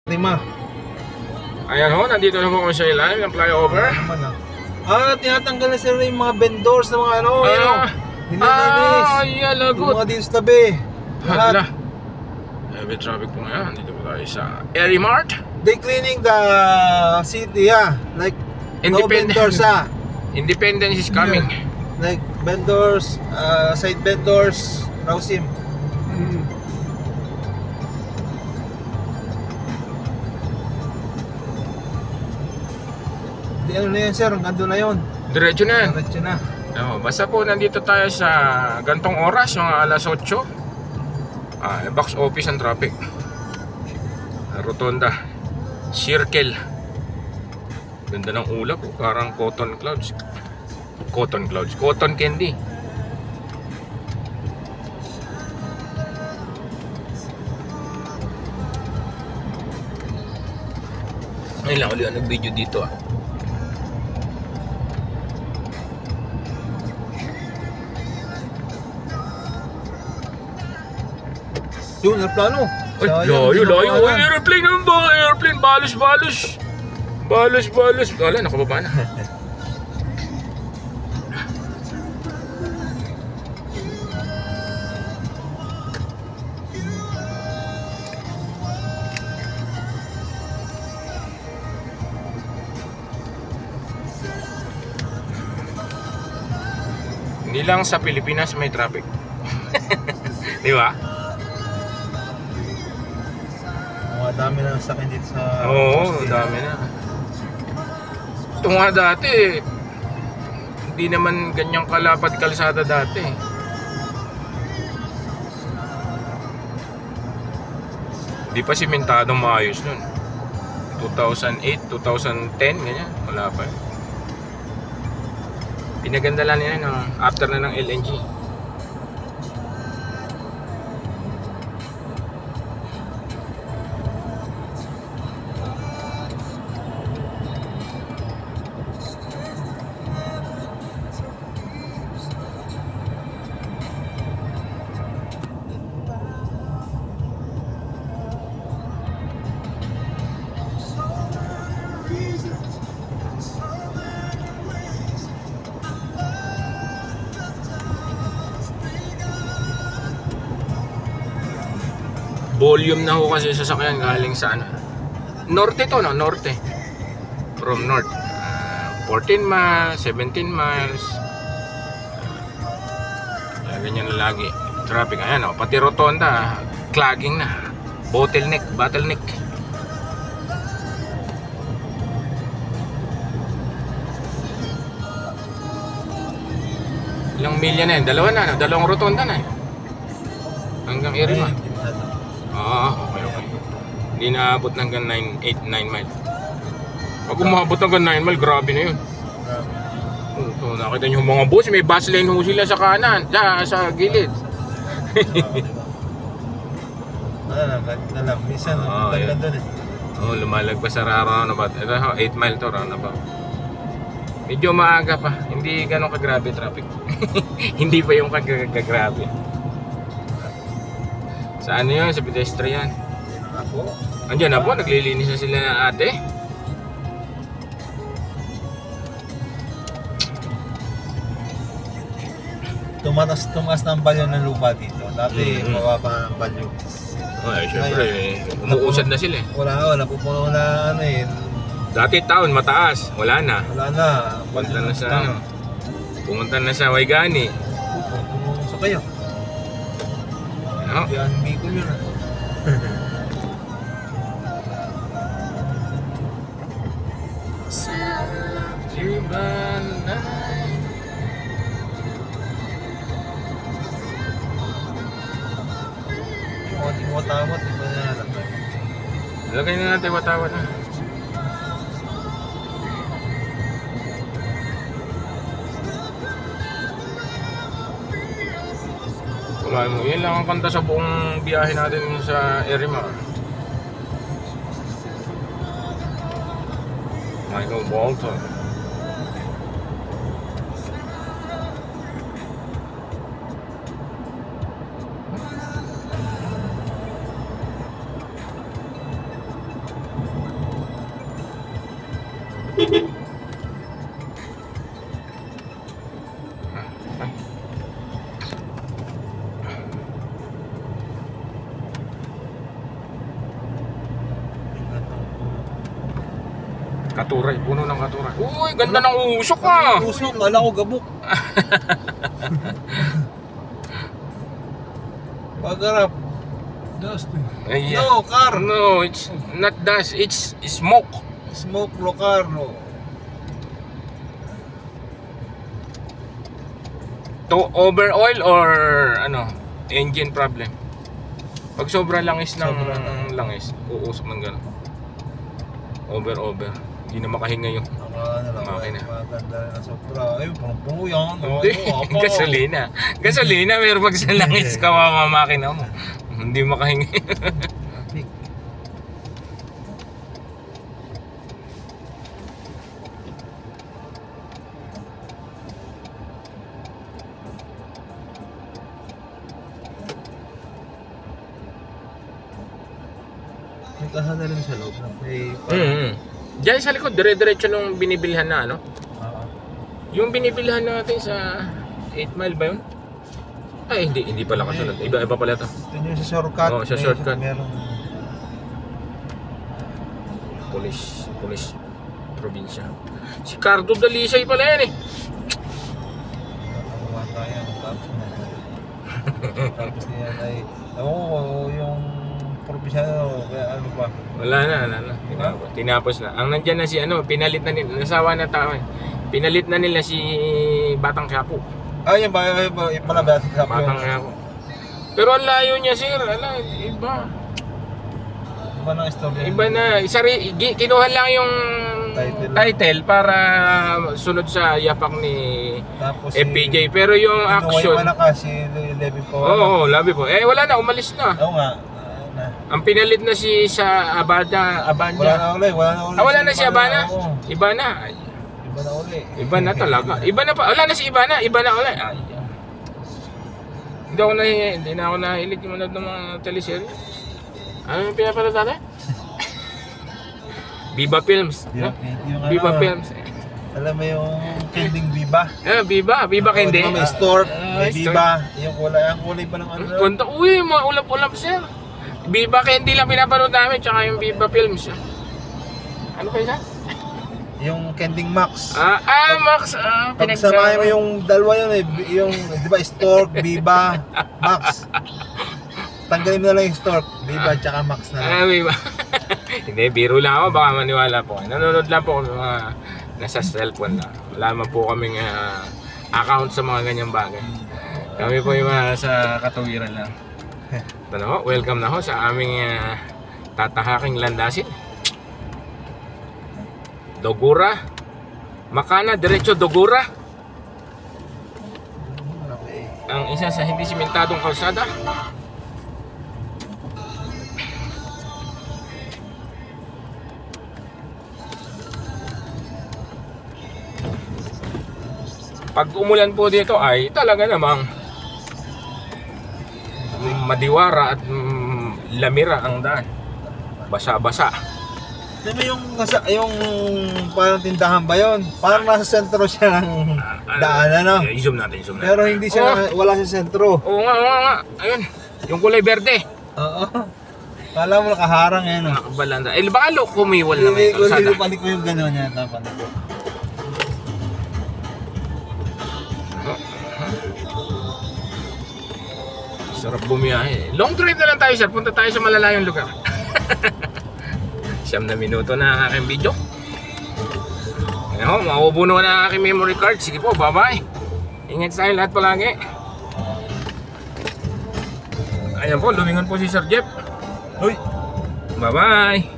Lima. Ayan ho, nandito na po kami sa ilalim ng flyover. Tinatanggal na sila yung mga vendors na mga ano, nilinis. Ayan, Yung lagot. mga dito sa tabi. Hala. Lahat. Heavy traffic po ngayon. Nandito po tayo sa Airy Mart. They cleaning the city, like no Independent. vendors, Independence is coming. like vendors, side vendors, Rausim. Di ano na yun, sir, hanggang doon na yun. Diretso na yan. Diretso na. Basta po nandito tayo sa gantong oras, mga alas 8. Box office ang traffic. Rotonda. Circle. Ganda ng ulap, parang cotton clouds. Cotton clouds. Cotton candy. Ngayon lang ulit ang nag-video dito . Yun, aeroplano. Ay, layo. Ay, airplane naman ba? Airplane, balos. Wala, nakababa na. Hindi lang sa Pilipinas may traffic. Di ba? Dami na sa akin dito sa... Oo, dami na. Ito nga dati, hindi naman ganyang kalapad kalsada dati. Hindi pa simentadong maayos nun. 2008, 2010, ganyan, wala pa. Pinaganda lang nila after na ng LNG. Volume na ho kasi sasakyan galing sa ano. Norte to, no? Norte. From north. 14 miles, 17 miles. Ganyan na lagi. Traffic. Ayan, pati rotonda, clogging na. Bottleneck. Ilang milya na yun? Dalawang rotonda na hanggang Irma. Okay. Hindi naabot hanggang 9 miles. Pag umabot hanggang 9 miles, grabe na yun. So, nakita nyo yung mga bus, may bus lane ho sila sa kanan, sa gilid. Minsan, talaga doon lumalagpas sa roundabout. Ito, 8 mile to roundabout. Medyo maaga pa, hindi ganun kagrabe traffic. Hindi pa yung kagrabe. Sa ano yun? Sa pedestrian. Andiyan na po, naglilinis na sila ng ate. Tumaas na ang balyo ng lupa dito. Dati, mababa ang balyo. Ay, syempre, umuusad na sila . Wala, napupuno na ano eh. Dati taon, mataas. Wala na. Pumunta na sa Waigani. So kayo? Yan, Bicol yun . Watawat, di ba na natin? Lagay na natin watawat na. Yan lang ang kanta sa buong biyahe natin sa Airy Mart. Michael Bolton. Katuray, puno ng katuray. Uy, ganda ng usok ah. Usok, kala ko gabok. Pagharap. Dust. Ayan. No, car. No, it's not dust, it's smoke. Smoke, Locarno. To over oil or ano, engine problem. Pag sobra langis ng Sobra na. langis, uusok ng gano'n. Over. Hindi na makahinga yung makina. Maganda na sobra. Ay, punong-puno yan. Hindi, gasolina, pero pag sa langis kawawa makina mo. Hindi makahinga. May kasada rin sa loob. May Diyan sa likod, dire-diretso nung binibilhan na ano. Yung binibilhan natin sa 8 Mile ba yun? Ay, hindi pala kasunod. Iba pala to. Ito yung sa shortcut. Oo, sa shortcut. Meron. Police probinsya. Si Cardo Dalisay pala yan eh. Nakakuha tayo. Tapos niya ay, yung probinsya, kaya ano ba? Wala na. Tinapos na. Ang nandyan na si ano, pinalit na nila. Nasawa na tao eh. Pinalit na nila si Batang Quiapo. Ay, yung pala ba? Batang Quiapo. Pero ang layo niya sir. Ala, iba. Iba na story. Iba na. Kinuha lang yung title para sunod sa yapak ni Tapos FPJ. Pero yung action... Inuwa na kasi Levy po. Oo, labi po. Eh, wala na. Umalis na. Oo nga. Ang pinalit na si sa Abanda. Wala na uli. Wala na si Abana. Iba na. Iba na uli. Iba na talaga. Iba na pa. Wala na si Ibana. Iba na uli. Ay. Hindi na ako nahilig yung manood ng mga teleserye. Ano yung pinapanood natin? Viva Films. Viva Films. Alam mo yung Kending Viva? Viva Candy. May Stork, may Viva. Yung kulay pa ng ano. Punta, uy, mga ulap-ulap sir. Viva Candy lang pinapanood namin, tsaka yung Viva Films. Ano kayo sa? Yung Kending Max. Max. Pagsamahin mo yung dalawa yun eh. Yung, di ba, Stork, Viva, Max. Tanggalin mo na lang yung Stork, Viva, tsaka Max na lang. Viva. Hindi, biro lang ako, baka maniwala po. Nanonood lang po ako mga nasa cellphone lang. Wala man po kaming account sa mga ganyang bagay. Kami po yung mga sa katuwiran lang. Ito na ho, welcome na ho sa aming tatahaking landasin. Dogura. Makana, diretso Dogura. Ang isa sa hindi simentadong kalsada. Pag umulan po dito ay talaga namang madiwara at lamira ang daan. Basa-basa. Di ba yung parang tindahan ba yun? Parang nasa sentro siya ng daan, ano? I-zoom natin. Pero hindi siya, wala sa sentro. Oo nga. Ayun, yung kulay berde. Oo. Kala mo nakaharang yan. Nakabalanda. Baka kumiwal na may kalsada. Hindi panik mo yung gano'n yan. Panik ko. Sarap bumiyahe. Long drive na lang tayo sir. Punta tayo sa malalayong lugar. 9 na minuto na ang aking video. Ayun, mauubuno na ang aking memory card. Sige po, bye-bye. Ingat tayo lahat palagi. Ayan po, lumingon po si Sir Jeff. Uy! Bye-bye.